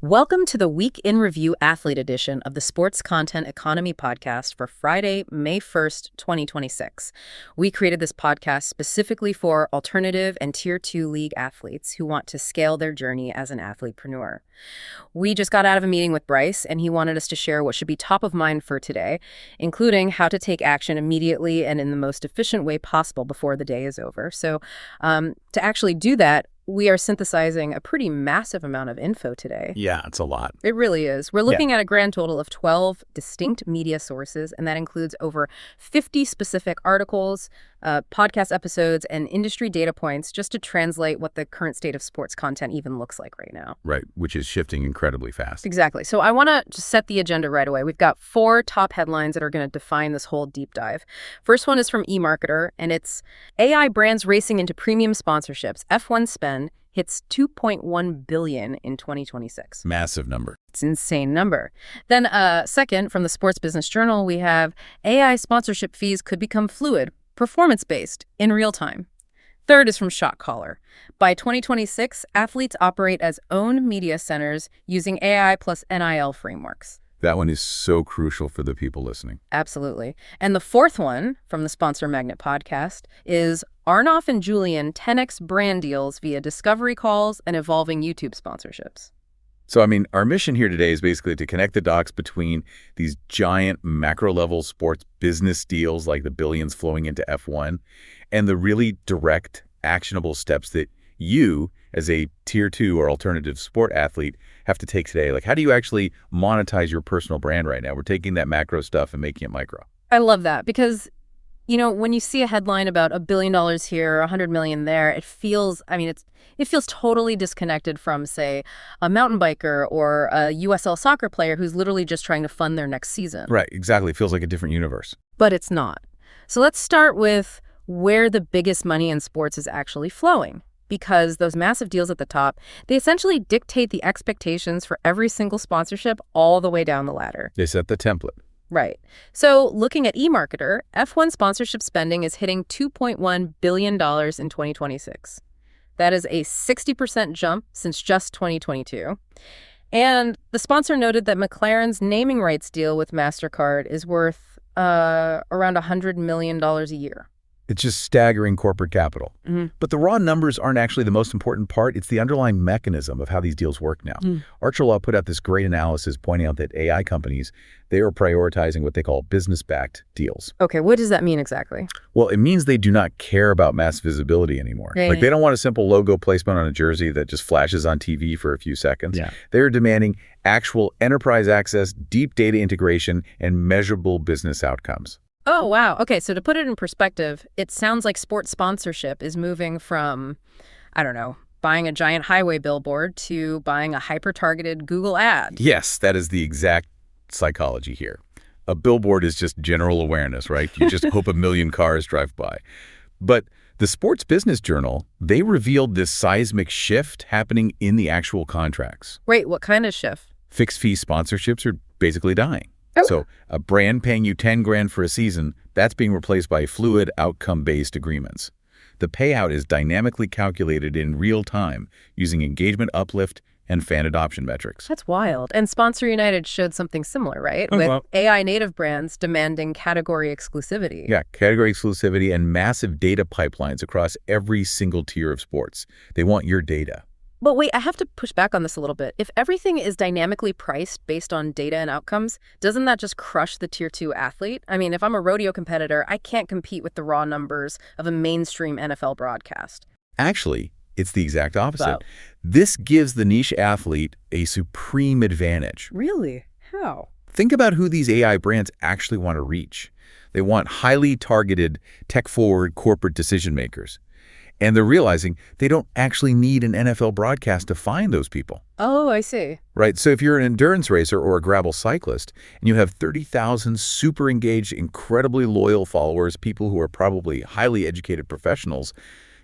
Welcome to the Week in Review Athlete Edition of the Sports Content Economy podcast for Friday, May 1st, 2026. We created this podcast specifically for alternative and Tier 2 league athletes who want to scale their journey as an athletepreneur. We just got out of a meeting with Bryce, and he wanted us to share what should be top of mind for today, including how to take action immediately and in the most efficient way possible before the day is over. So to actually do that, we are synthesizing a pretty massive amount of info today. Yeah, it's a lot. It really is. We're looking at a grand total of 12 distinct media sources, and that includes over 50 specific articles, podcast episodes, and industry data points just to translate what the current state of sports content even looks like right now. Right, which is shifting incredibly fast. Exactly. So I want to just set the agenda right away. We've got 4 top headlines that are going to define this whole deep dive. First one is from eMarketer, and it's AI brands racing into premium sponsorships. F1 spend hits $2.1 billion in 2026. Massive number. It's an insane number. Then second, from the Sports Business Journal, we have AI sponsorship fees could become fluid, performance-based, in real time. Third is from ShotCaller. By 2026, athletes operate as own media centers using AI plus NIL frameworks. That one is so crucial for the people listening. Absolutely. And the fourth one from the Sponsor Magnet podcast is Arnoff and Julian 10x brand deals via discovery calls and evolving YouTube sponsorships. So, our mission here today is basically to connect the dots between these giant macro-level sports business deals like the billions flowing into F1 and the really direct, actionable steps that you, as a Tier 2 or alternative sport athlete, have to take today. Like, how do you actually monetize your personal brand right now? We're taking that macro stuff and making it micro. I love that because, when you see a headline about $1 billion here, $100 million there, it feels, it feels totally disconnected from, say, a mountain biker or a USL soccer player who's literally just trying to fund their next season. Right, exactly. It feels like a different universe. But it's not. So let's start with where the biggest money in sports is actually flowing. Because those massive deals at the top, they essentially dictate the expectations for every single sponsorship all the way down the ladder. They set the template. Right. So looking at eMarketer, F1 sponsorship spending is hitting $2.1 billion in 2026. That is a 60% jump since just 2022. And the sponsor noted that McLaren's naming rights deal with MasterCard is worth around $100 million a year. It's just staggering corporate capital. Mm-hmm. But the raw numbers aren't actually the most important part. It's the underlying mechanism of how these deals work now. Archer Law put out this great analysis pointing out that AI companies, they are prioritizing what they call business-backed deals. Okay, what does that mean exactly? Well, it means they do not care about mass visibility anymore. Right. Like, they don't want a simple logo placement on a jersey that just flashes on TV for a few seconds. Yeah. They're demanding actual enterprise access, deep data integration, and measurable business outcomes. Oh, wow. Okay, so to put it in perspective, it sounds like sports sponsorship is moving from, buying a giant highway billboard to buying a hyper-targeted Google ad. Yes, that is the exact psychology here. A billboard is just general awareness, right? You just hope a million cars drive by. But the Sports Business Journal, they revealed this seismic shift happening in the actual contracts. Wait, what kind of shift? Fixed-fee sponsorships are basically dying. Oh. So a brand paying you $10,000 for a season, that's being replaced by fluid outcome-based agreements. The payout is dynamically calculated in real time using engagement uplift and fan adoption metrics. That's wild. And Sponsor United showed something similar, right? With AI native brands demanding category exclusivity. Yeah, category exclusivity and massive data pipelines across every single tier of sports. They want your data. But wait, I have to push back on this a little bit. If everything is dynamically priced based on data and outcomes, doesn't that just crush the Tier 2 athlete? If I'm a rodeo competitor, I can't compete with the raw numbers of a mainstream NFL broadcast. Actually, it's the exact opposite. Wow. This gives the niche athlete a supreme advantage. Really? How? Think about who these AI brands actually want to reach. They want highly targeted, tech-forward corporate decision makers. And they're realizing they don't actually need an NFL broadcast to find those people. Oh, I see. Right. So if you're an endurance racer or a gravel cyclist and you have 30,000 super engaged, incredibly loyal followers, people who are probably highly educated professionals,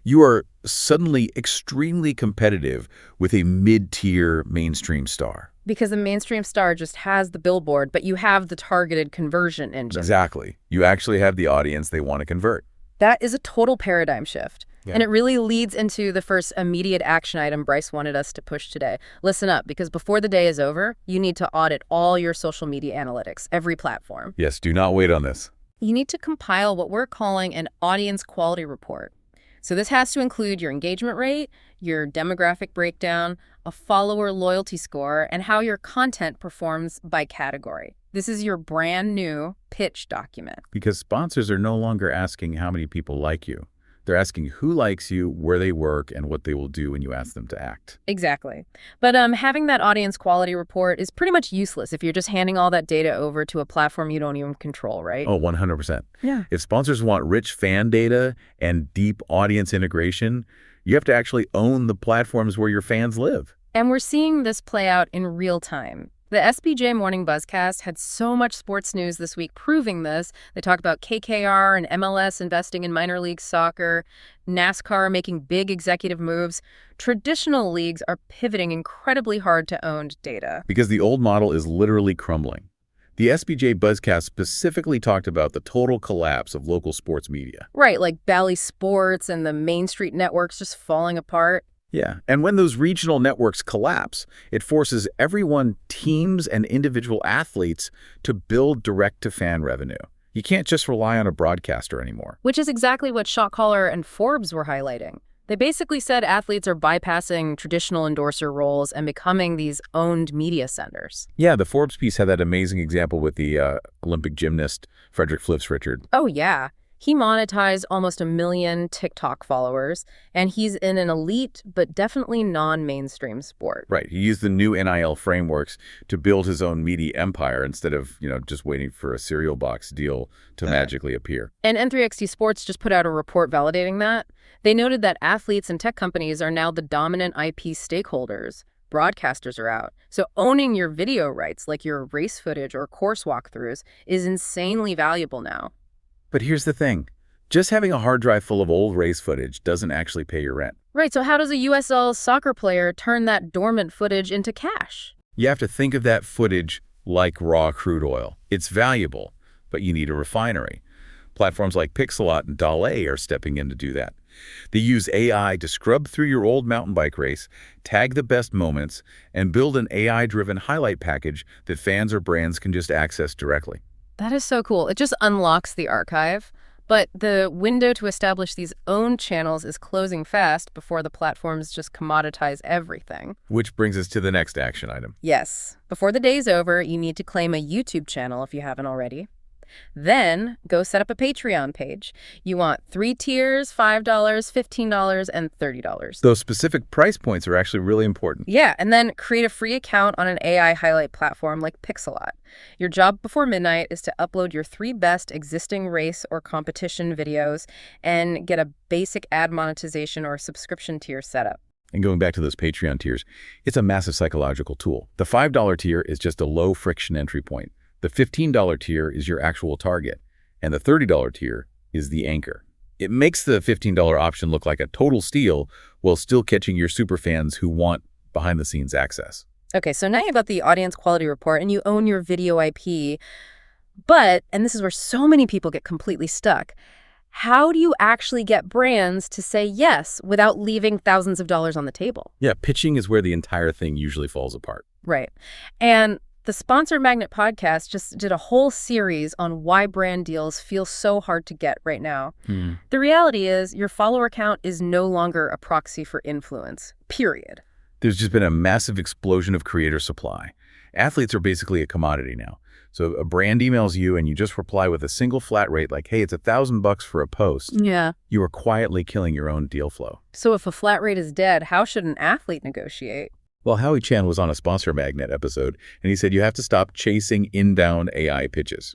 you are suddenly extremely competitive with a mid-tier mainstream star. Because the mainstream star just has the billboard, but you have the targeted conversion engine. Exactly. You actually have the audience they want to convert. That is a total paradigm shift. Yeah. And it really leads into the first immediate action item Bryce wanted us to push today. Listen up, because before the day is over, you need to audit all your social media analytics, every platform. Yes, do not wait on this. You need to compile what we're calling an audience quality report. So this has to include your engagement rate, your demographic breakdown, a follower loyalty score, and how your content performs by category. This is your brand new pitch document. Because sponsors are no longer asking how many people like you. They're asking who likes you, where they work, and what they will do when you ask them to act. Exactly. But having that audience quality report is pretty much useless if you're just handing all that data over to a platform you don't even control, right? Oh, 100%. Yeah. If sponsors want rich fan data and deep audience integration, you have to actually own the platforms where your fans live. And we're seeing this play out in real time. The SBJ Morning Buzzcast had so much sports news this week proving this. They talk about KKR and MLS investing in minor league soccer, NASCAR making big executive moves. Traditional leagues are pivoting incredibly hard to owned data. Because the old model is literally crumbling. The SBJ Buzzcast specifically talked about the total collapse of local sports media. Right, like Bally Sports and the Main Street networks just falling apart. Yeah, and when those regional networks collapse, it forces everyone, teams and individual athletes, to build direct-to-fan revenue. You can't just rely on a broadcaster anymore. Which is exactly what ShotCaller and Forbes were highlighting. They basically said athletes are bypassing traditional endorser roles and becoming these owned media centers. Yeah, the Forbes piece had that amazing example with the Olympic gymnast Frederick Flips Richard. Oh, yeah. He monetized almost 1 million TikTok followers, and he's in an elite but definitely non-mainstream sport. Right. He used the new NIL frameworks to build his own media empire instead of, just waiting for a cereal box deal to magically appear. And N3XT Sports just put out a report validating that. They noted that athletes and tech companies are now the dominant IP stakeholders. Broadcasters are out. So owning your video rights, like your race footage or course walkthroughs, is insanely valuable now. But here's the thing. Just having a hard drive full of old race footage doesn't actually pay your rent. Right, so how does a USL soccer player turn that dormant footage into cash? You have to think of that footage like raw crude oil. It's valuable, but you need a refinery. Platforms like Pixelot and DALL-E are stepping in to do that. They use AI to scrub through your old mountain bike race, tag the best moments, and build an AI-driven highlight package that fans or brands can just access directly. That is so cool. It just unlocks the archive. But the window to establish these owned channels is closing fast before the platforms just commoditize everything. Which brings us to the next action item. Yes. Before the day's over, you need to claim a YouTube channel if you haven't already. Then go set up a Patreon page. You want 3 tiers, $5, $15, and $30. Those specific price points are actually really important. Yeah, and then create a free account on an AI highlight platform like Pixelot. Your job before midnight is to upload your 3 best existing race or competition videos and get a basic ad monetization or subscription tier setup. And going back to those Patreon tiers, it's a massive psychological tool. The $5 tier is just a low-friction entry point. The $15 tier is your actual target, and the $30 tier is the anchor. It makes the $15 option look like a total steal while still catching your superfans who want behind-the-scenes access. Okay, so now you've got the audience quality report and you own your video IP, but, and this is where so many people get completely stuck, how do you actually get brands to say yes without leaving thousands of dollars on the table? Yeah, pitching is where the entire thing usually falls apart. Right. And the Sponsor Magnet podcast just did a whole series on why brand deals feel so hard to get right now. The reality is your follower count is no longer a proxy for influence, period. There's just been a massive explosion of creator supply. Athletes are basically a commodity now. So a brand emails you and you just reply with a single flat rate like, hey, it's $1,000 for a post. Yeah. You are quietly killing your own deal flow. So if a flat rate is dead, how should an athlete negotiate? Well, Howie Chan was on a Sponsor Magnet episode, and he said you have to stop chasing inbound AI pitches.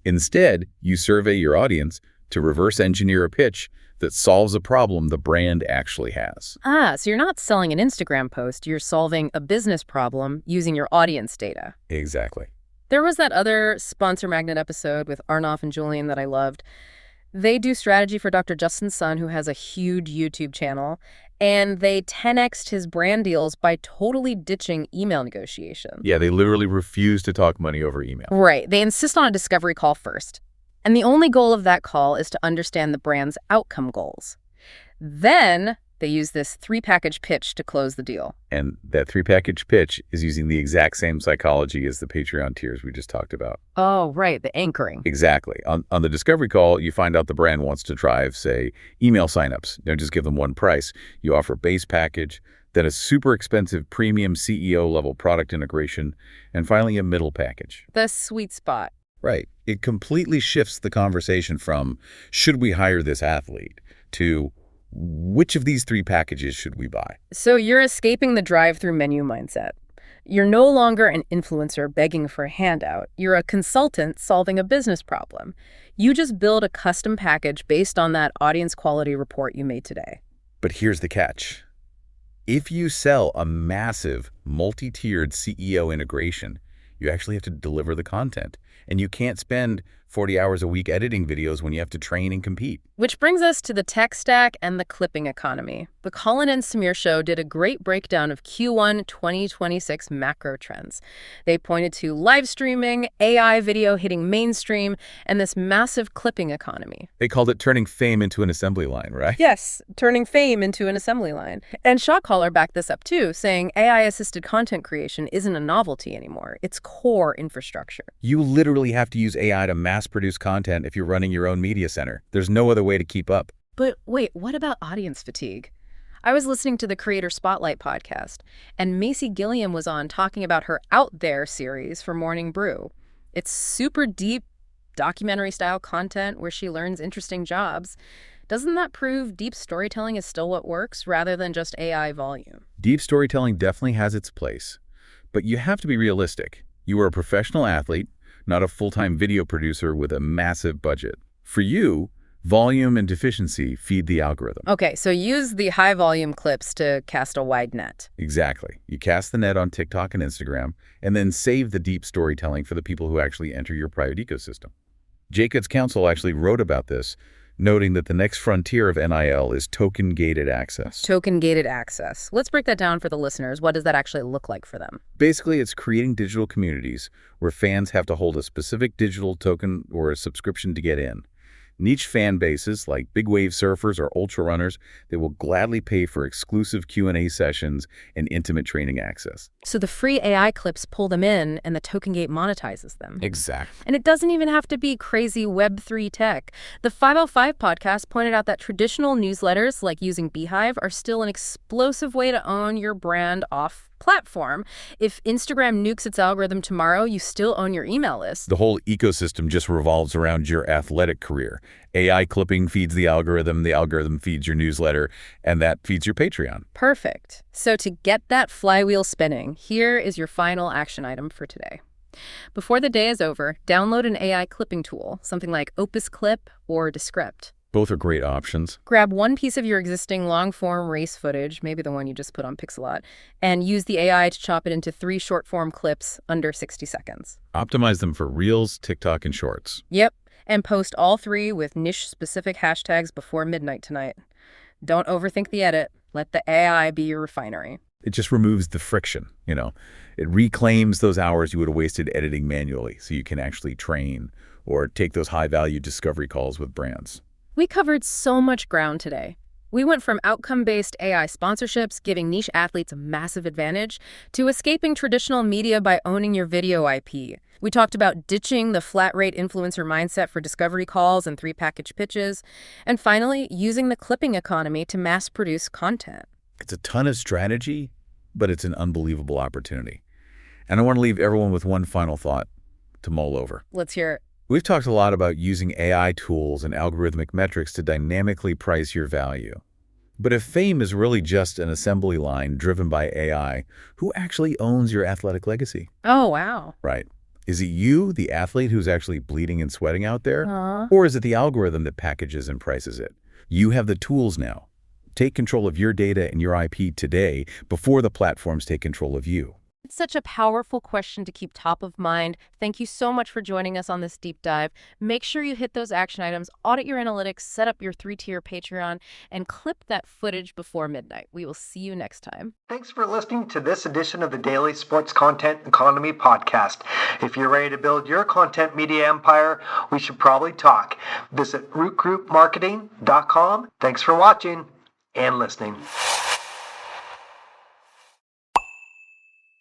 Instead, you survey your audience to reverse engineer a pitch that solves a problem the brand actually has. So you're not selling an Instagram post, you're solving a business problem using your audience data. Exactly. There was that other Sponsor Magnet episode with Arnav and Julian that I loved. They do strategy for Dr. Justin Sun, who has a huge YouTube channel, and they 10x'd his brand deals by totally ditching email negotiations. Yeah, they literally refuse to talk money over email. Right. They insist on a discovery call first. And the only goal of that call is to understand the brand's outcome goals. Then they use this 3-package pitch to close the deal. And that 3-package pitch is using the exact same psychology as the Patreon tiers we just talked about. Oh, right, the anchoring. Exactly. On the discovery call, you find out the brand wants to drive, say, email signups. Don't just give them one price. You offer base package, then a super expensive premium CEO-level product integration, and finally a middle package. The sweet spot. Right. It completely shifts the conversation from, should we hire this athlete, to which of these 3 packages should we buy? So you're escaping the drive-through menu mindset. You're no longer an influencer begging for a handout. You're a consultant solving a business problem. You just build a custom package based on that audience quality report you made today. But here's the catch. If you sell a massive, multi-tiered CEO integration, you actually have to deliver the content. And you can't spend 40 hours a week editing videos when you have to train and compete. Which brings us to the tech stack and the clipping economy. The Colin and Samir show did a great breakdown of Q1 2026 macro trends. They pointed to live streaming, AI video hitting mainstream, and this massive clipping economy. They called it turning fame into an assembly line, right? Yes, turning fame into an assembly line. And ShotCaller backed this up too, saying AI-assisted content creation isn't a novelty anymore. It's core infrastructure. You literally have to use AI to mass-produce content if you're running your own media center. There's no other way to keep up. But wait, what about audience fatigue? I was listening to the Creator Spotlight podcast, and Macy Gilliam was on talking about her Out There series for Morning Brew. It's super deep, documentary-style content where she learns interesting jobs. Doesn't that prove deep storytelling is still what works, rather than just AI volume? Deep storytelling definitely has its place. But you have to be realistic. You are a professional athlete, not a full-time video producer with a massive budget. For you, volume and deficiency feed the algorithm. Okay, so use the high-volume clips to cast a wide net. Exactly. You cast the net on TikTok and Instagram, and then save the deep storytelling for the people who actually enter your private ecosystem. Jacobs Council actually wrote about this, noting that the next frontier of NIL is token-gated access. Token-gated access. Let's break that down for the listeners. What does that actually look like for them? Basically, it's creating digital communities where fans have to hold a specific digital token or a subscription to get in. Niche fan bases like big wave surfers or ultra runners, they will gladly pay for exclusive Q&A sessions and intimate training access. So the free AI clips pull them in and the token gate monetizes them. Exactly. And it doesn't even have to be crazy Web3 tech. The 505 podcast pointed out that traditional newsletters like using Beehive are still an explosive way to own your brand off platform. If Instagram nukes its algorithm tomorrow, you still own your email list. The whole ecosystem just revolves around your athletic career. AI clipping feeds the algorithm feeds your newsletter, and that feeds your Patreon. Perfect. So to get that flywheel spinning, here is your final action item for today. Before the day is over, download an AI clipping tool, something like Opus Clip or Descript. Both are great options. Grab one piece of your existing long-form race footage, maybe the one you just put on Pixelot, and use the AI to chop it into 3 short-form clips under 60 seconds. Optimize them for Reels, TikTok, and Shorts. Yep, and post all 3 with niche-specific hashtags before midnight tonight. Don't overthink the edit. Let the AI be your refinery. It just removes the friction, It reclaims those hours you would have wasted editing manually so you can actually train or take those high-value discovery calls with brands. We covered so much ground today. We went from outcome-based AI sponsorships giving niche athletes a massive advantage to escaping traditional media by owning your video IP. We talked about ditching the flat-rate influencer mindset for discovery calls and 3-package pitches, and finally, using the clipping economy to mass-produce content. It's a ton of strategy, but it's an unbelievable opportunity. And I want to leave everyone with one final thought to mull over. Let's hear it. We've talked a lot about using AI tools and algorithmic metrics to dynamically price your value. But if fame is really just an assembly line driven by AI, who actually owns your athletic legacy? Oh, wow. Right. Is it you, the athlete, who's actually bleeding and sweating out there? Or is it the algorithm that packages and prices it? You have the tools now. Take control of your data and your IP today before the platforms take control of you. It's such a powerful question to keep top of mind. Thank you so much for joining us on this deep dive. Make sure you hit those action items, audit your analytics, set up your 3-tier Patreon, and clip that footage before midnight. We will see you next time. Thanks for listening to this edition of the Daily Sports Content Economy Podcast. If you're ready to build your content media empire, we should probably talk. Visit rootgroupmarketing.com. Thanks for watching and listening.